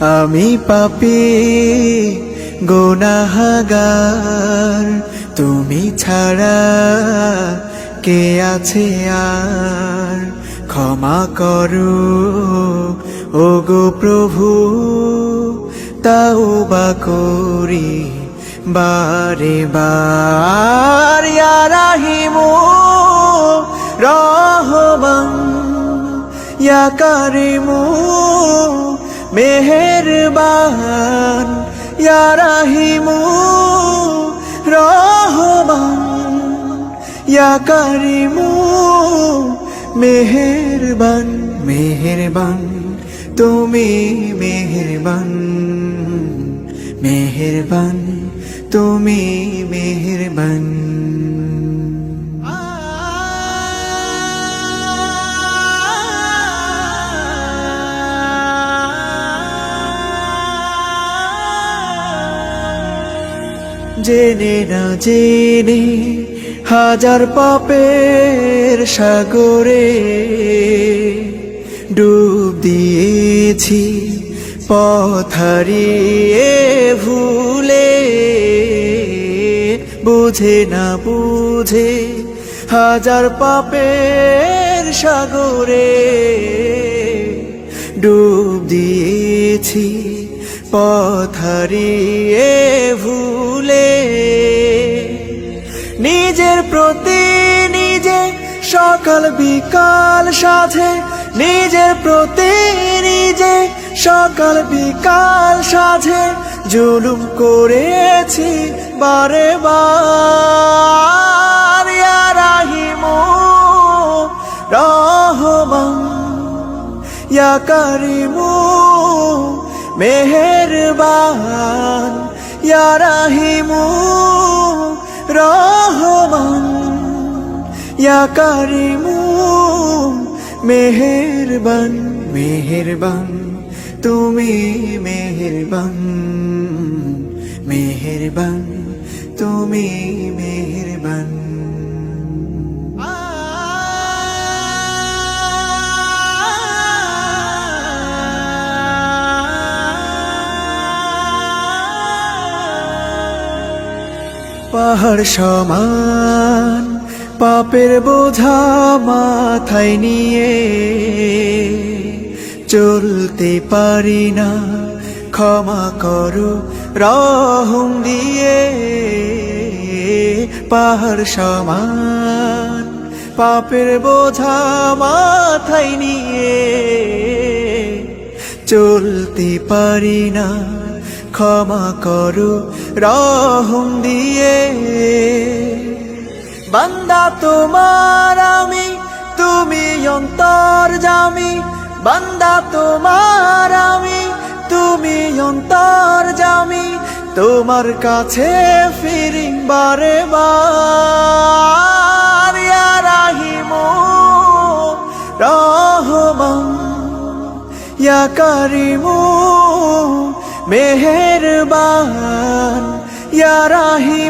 আমি পাপী গুনাহগার, তুমি ছাড়া কে আছে আর। ক্ষমা করো ওগো প্রভু, তাওবা করি বারে বার। ইয়া রাহিমু রহমান, ইয়া কারিমু মেহেরবান, ইয়া রাহিমু রহমান, ইয়া কারিমু মেহেরবান। মেহেরবান তুমি মেহেরবান, মেহেরবান তুমি মেহেরবান। জেনে না জেনে হাজার পাপের সাগরে ডুব দিয়েছি, পথ হারিয়ে ভুলে। বুঝে না বুঝে হাজার পাপের সাগরে ডুব দিয়েছি, পথ হারিয়ে ভুলে। নিজের প্রতি নিজে সকাল বিকাল সাধে, নিজের প্রতি নিজে সকাল বিকাল সাধে জুলুম করেছি বারে বার। ইয়া রাহিমু রহমান, ইয়া কারিমু মেহেরবান, ইয়া রাহিমু রহমান, ইয়া কারিমু মেহেরবান। মেহেরবান তুমি মেহেরবান, মেহেরবান তুমি মেহেরবান। পাহাড় সমান পাপের বোঝা মাথায় নিয়ে চলতে পারি না, ক্ষমা করো রহম দিয়ে। পাহাড় সমান পাপের বোঝা মাথায় নিয়ে চলতে পারি না, ক্ষমা করো রহম দিয়ে। বান্দা তোমার আমি, তুমি অন্তর্যামী। বান্দা তোমার আমি, তুমি অন্তর্যামী। তোমার কাছে ফিরি বারে বার। ইয়া রাহিমু রহমান, ইয়া কারিমু মেহেরবান, ইয়া রাহিমু